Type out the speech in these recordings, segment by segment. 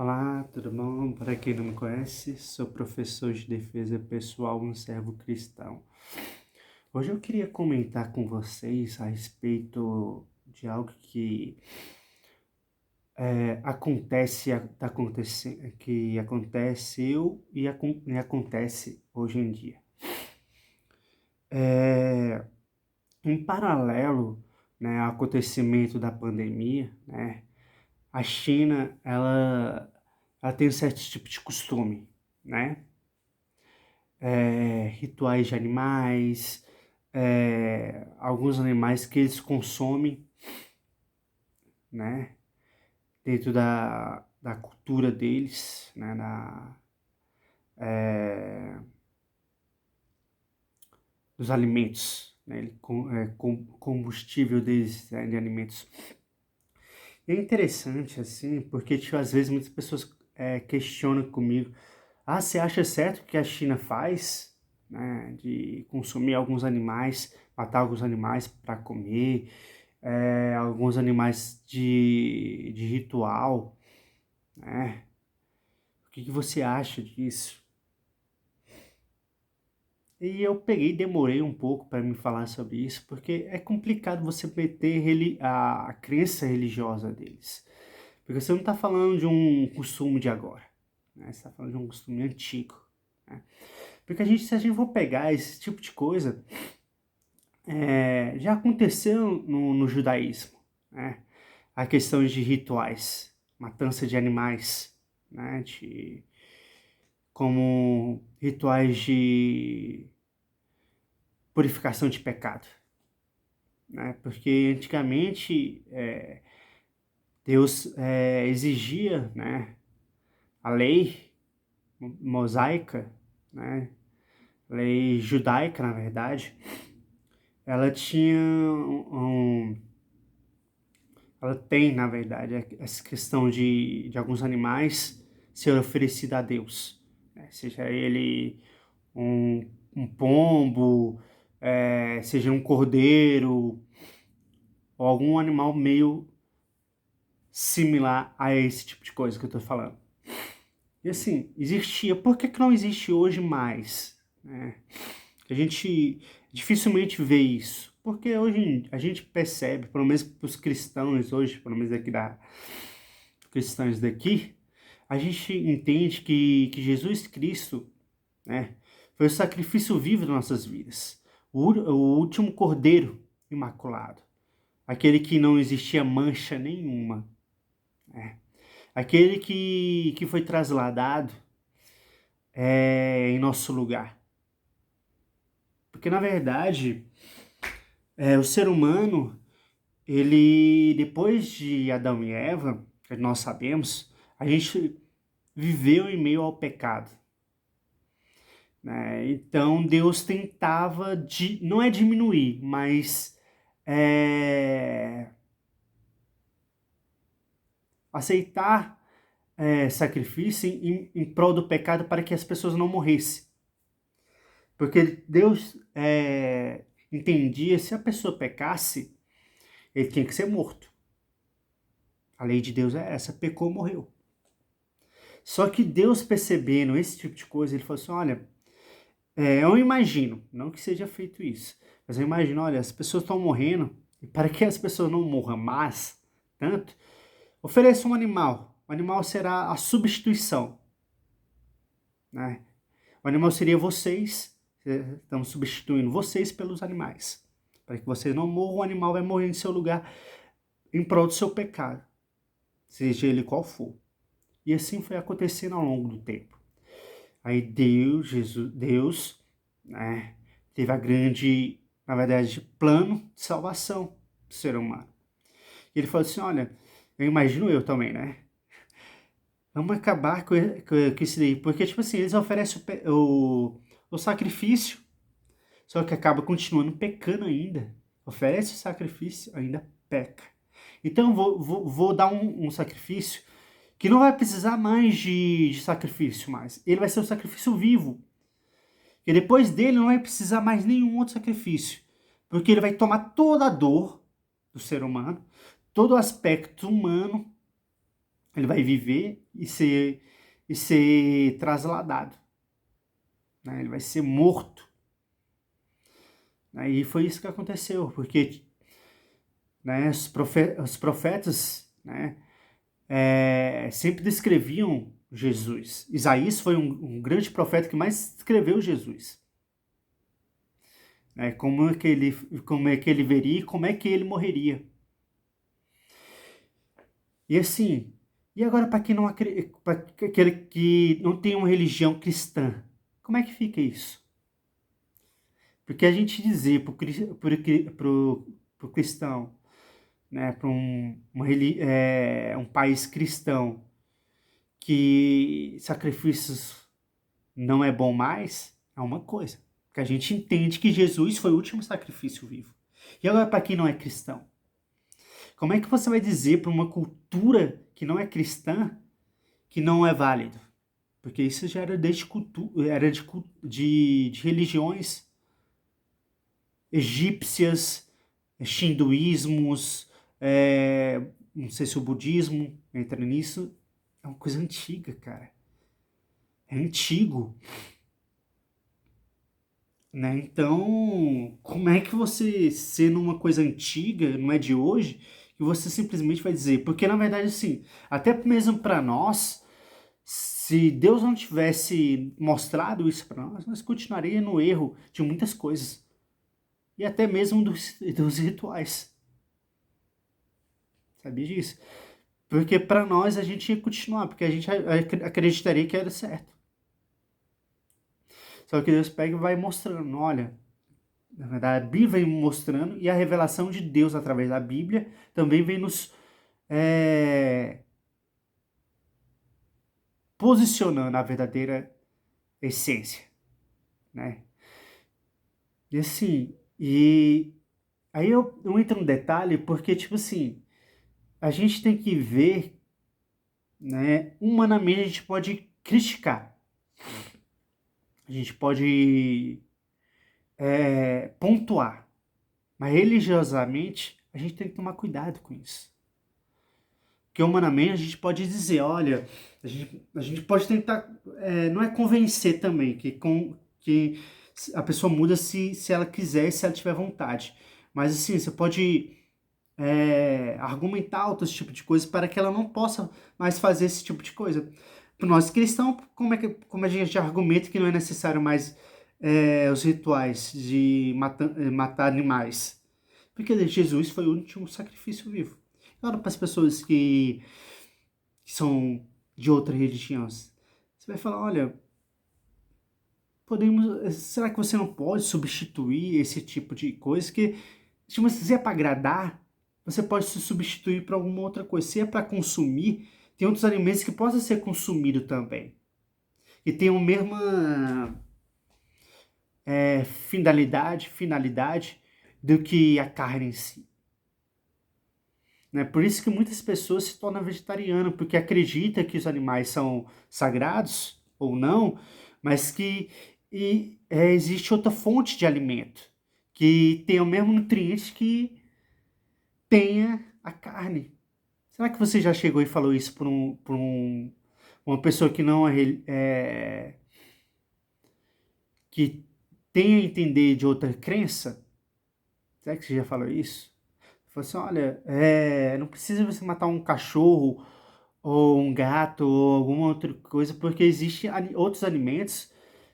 Olá, tudo bom? Para quem não me conhece, sou professor de defesa pessoal, um servo cristão. Hoje eu queria comentar com vocês a respeito de algo que que aconteceu e acontece hoje em dia. É, Em paralelo, né, ao acontecimento da pandemia, né, a China, ela tem um certo tipo de costume, né? Rituais de animais, alguns animais que eles consomem, né, dentro da cultura deles, né, dos alimentos, né, combustível deles, né, de alimentos. E é interessante, assim, porque tipo, às vezes muitas pessoas questionam comigo, você acha certo o que a China faz, né, de consumir alguns animais, matar alguns animais para comer, alguns animais de ritual, né? O que você acha disso? E eu demorei um pouco para me falar sobre isso, porque é complicado você meter a crença religiosa deles. Porque você não está falando de um costume de agora, né? Você está falando de um costume antigo, né? Porque se a gente for pegar esse tipo de coisa, já aconteceu no judaísmo, né? A questão de rituais, matança de animais, né? Como rituais de purificação de pecado, né? Porque antigamente Deus exigia, né, a lei mosaica, né, lei judaica, na verdade, ela tinha ela tem, na verdade, essa questão de alguns animais ser oferecido a Deus, né? Seja ele um pombo, seja um cordeiro, ou algum animal meio similar a esse tipo de coisa que eu tô falando. E assim, existia, por que não existe hoje mais, né? A gente dificilmente vê isso, porque hoje a gente percebe, pelo menos para os cristãos hoje, pelo menos cristãos daqui, a gente entende que Jesus Cristo, né, foi o sacrifício vivo das nossas vidas, o último cordeiro imaculado, aquele que não existia mancha nenhuma, né? Aquele que foi trasladado em nosso lugar. Porque na verdade, o ser humano, ele, depois de Adão e Eva, que nós sabemos, a gente viveu em meio ao pecado, né? Então Deus tentava, não é diminuir, mas é, aceitar sacrifício em prol do pecado para que as pessoas não morressem. Porque Deus entendia, se a pessoa pecasse, ele tinha que ser morto. A lei de Deus é essa, pecou, morreu. Só que Deus, percebendo esse tipo de coisa, ele falou assim, olha, eu imagino, não que seja feito isso, mas eu imagino, olha, as pessoas estão morrendo, e para que as pessoas não morram mais, tanto, ofereça um animal. O animal será a substituição, né? O animal seria vocês, estamos substituindo vocês pelos animais. Para que vocês não morram, o animal vai morrer em seu lugar em prol do seu pecado, seja ele qual for. E assim foi acontecendo ao longo do tempo. Aí Deus, né, teve a grande, na verdade, plano de salvação do ser humano. E ele falou assim, olha, eu imagino eu também, né? Vamos acabar com isso daí. Porque, tipo assim, eles oferecem o sacrifício, só que acaba continuando pecando ainda. Oferece o sacrifício, ainda peca. Então, vou dar um sacrifício que não vai precisar mais de sacrifício mais. Ele vai ser um sacrifício vivo. E depois dele não vai precisar mais nenhum outro sacrifício. Porque ele vai tomar toda a dor do ser humano, todo o aspecto humano, Ele vai viver e ser trasladado, né? Ele vai ser morto. E foi isso que aconteceu, porque, né, os profetas, né, sempre descreviam Jesus. Isaías foi um grande profeta que mais descreveu Jesus. Né, como é que ele veria e como é que ele morreria. E assim, e agora para quem não para aquele que não tem uma religião cristã, como é que fica isso? Porque a gente dizer pro cristão, né, para um país cristão que sacrifícios não é bom mais, é uma coisa. Porque a gente entende que Jesus foi o último sacrifício vivo. E agora para quem não é cristão? Como é que você vai dizer para uma cultura que não é cristã que não é válido? Porque isso já era desde era de religiões egípcias, hinduísmos, não sei se o budismo entra nisso. É uma coisa antiga, cara. É antigo, né? Então, como é que você, sendo uma coisa antiga, não é de hoje, que você simplesmente vai dizer? Porque, na verdade, assim, até mesmo para nós, se Deus não tivesse mostrado isso para nós continuaríamos no erro de muitas coisas. E até mesmo dos rituais. Sabia disso? Porque para nós a gente ia continuar, porque a gente acreditaria que era certo. Só que Deus pega e vai mostrando, olha, na verdade a Bíblia vem mostrando e a revelação de Deus através da Bíblia também vem nos posicionando a verdadeira essência, né? E assim, e aí eu entro no detalhe porque, tipo assim, a gente tem que ver, né, humanamente a gente pode criticar, a gente pode pontuar, mas religiosamente a gente tem que tomar cuidado com isso. Porque humanamente a gente pode dizer, olha, a gente pode tentar, não é convencer também, que a pessoa muda se ela quiser e se ela tiver vontade. Mas assim, você pode argumentar outros tipos de coisas para que ela não possa mais fazer esse tipo de coisa. Para nós cristãos, como a gente argumenta que não é necessário mais os rituais de matar animais? Porque Jesus foi o último sacrifício vivo. Agora, para as pessoas que são de outra religião, você vai falar, olha, será que você não pode substituir esse tipo de coisa? Que se é para agradar, você pode se substituir por alguma outra coisa. Se é para consumir, tem outros alimentos que possam ser consumidos também. E tem a mesma finalidade do que a carne em si. Né? Por isso que muitas pessoas se tornam vegetarianas, porque acreditam que os animais são sagrados ou não, mas que existe outra fonte de alimento que tem o mesmo nutriente que tenha a carne. Será que você já chegou e falou isso para uma pessoa que não que tem a entender de outra crença? Será que você já falou isso? Falou assim, olha, não precisa você matar um cachorro ou um gato ou alguma outra coisa, porque existem outros alimentos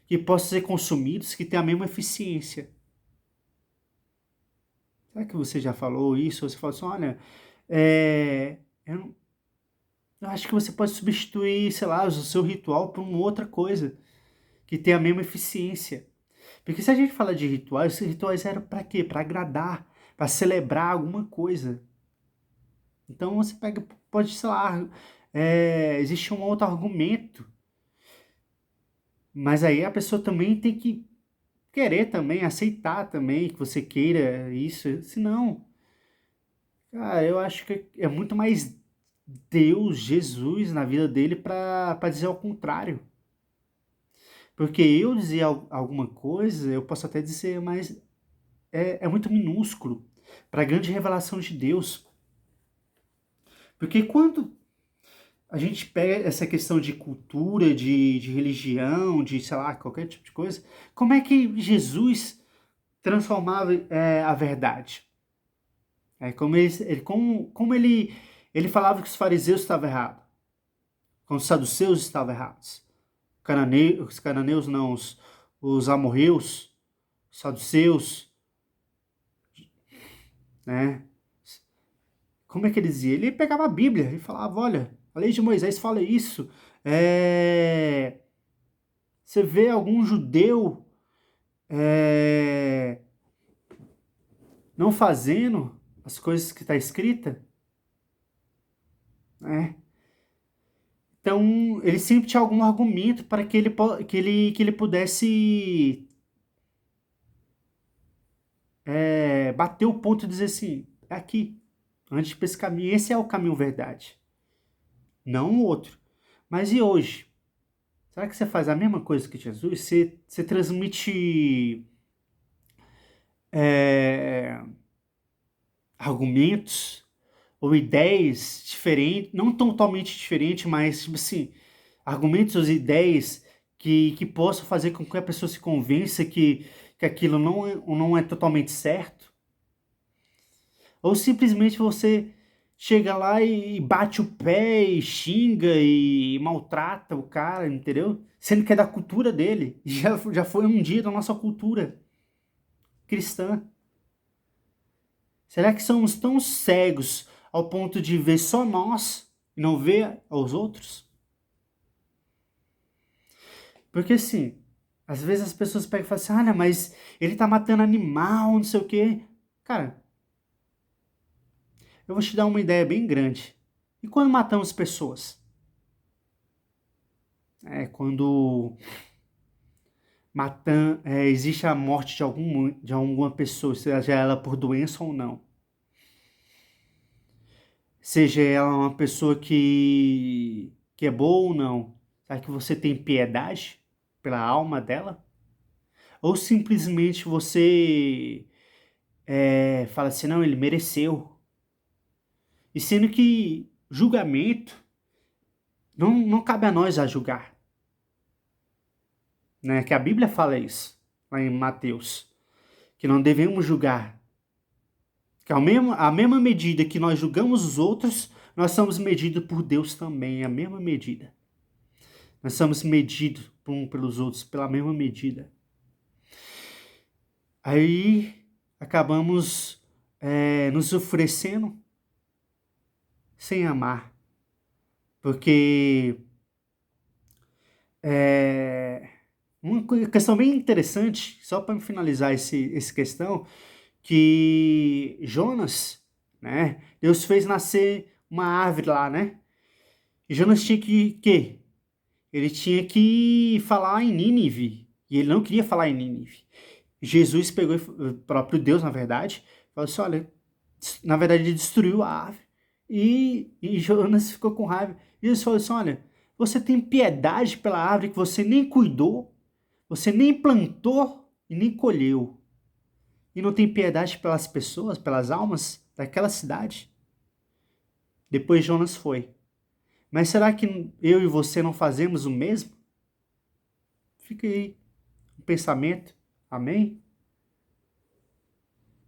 que possam ser consumidos que têm a mesma eficiência. Será que você já falou isso? Ou você falou assim, olha, eu acho que você pode substituir, sei lá, o seu ritual por uma outra coisa que tem a mesma eficiência. Porque se a gente fala de rituais, esses rituais eram para quê? Para agradar, para celebrar alguma coisa. Então você pode, sei lá, existe um outro argumento, mas aí a pessoa também tem que querer também, aceitar também que você queira isso. Senão, cara, eu acho que é muito mais Deus, Jesus na vida dele para dizer ao contrário. Porque eu dizer alguma coisa, eu posso até dizer, mas é muito minúsculo para a grande revelação de Deus. Porque quando a gente pega essa questão de cultura, de religião, de, sei lá, qualquer tipo de coisa, como é que Jesus transformava a verdade? Como ele falava que os fariseus estavam errados, como os saduceus estavam errados. Os cananeus não, os amorreus, os saduceus, né? Como é que ele dizia? Ele pegava a Bíblia e falava, olha, a lei de Moisés fala isso. Você vê algum judeu é, não fazendo as coisas que está escrita, né? Então, ele sempre tinha algum argumento para que ele pudesse bater o ponto e dizer assim, é aqui, antes para esse caminho, esse é o caminho verdade, não o outro. Mas e hoje? Será que você faz a mesma coisa que Jesus? Você transmite é, argumentos ou ideias diferentes, não totalmente diferentes, mas tipo assim, argumentos ou ideias que possam fazer com que a pessoa se convença que aquilo não é totalmente certo? Ou simplesmente você chega lá e bate o pé e xinga e maltrata o cara, entendeu? Sendo que é da cultura dele. Já foi um dia da nossa cultura cristã. Será que somos tão cegos ao ponto de ver só nós e não ver aos outros? Porque assim, às vezes as pessoas pegam e falam assim, ah, mas ele tá matando animal, não sei o quê. Cara, eu vou te dar uma ideia bem grande. E quando matamos pessoas? Quando existe a morte de alguma pessoa, seja ela por doença ou não. Seja ela uma pessoa que é boa ou não. Será que você tem piedade pela alma dela? Ou simplesmente você fala assim, não, ele mereceu. E sendo que julgamento não cabe a nós a julgar. Né? Que a Bíblia fala isso, lá em Mateus. Que não devemos julgar. Que a mesma medida que nós julgamos os outros, nós somos medidos por Deus também, a mesma medida. Nós somos medidos pelos outros pela mesma medida. Aí acabamos nos oferecendo sem amar. Porque uma questão bem interessante, só para finalizar esse questão, que Jonas, né? Deus fez nascer uma árvore lá, né? E Jonas tinha que ele tinha que falar em Nínive, e ele não queria falar em Nínive. Jesus pegou, o próprio Deus, na verdade, falou assim, olha, na verdade ele destruiu a árvore, e Jonas ficou com raiva. E Jesus falou assim, olha, você tem piedade pela árvore que você nem cuidou, você nem plantou e nem colheu. E não tem piedade pelas pessoas, pelas almas daquela cidade? Depois Jonas foi. Mas será que eu e você não fazemos o mesmo? Fica aí um pensamento. Amém?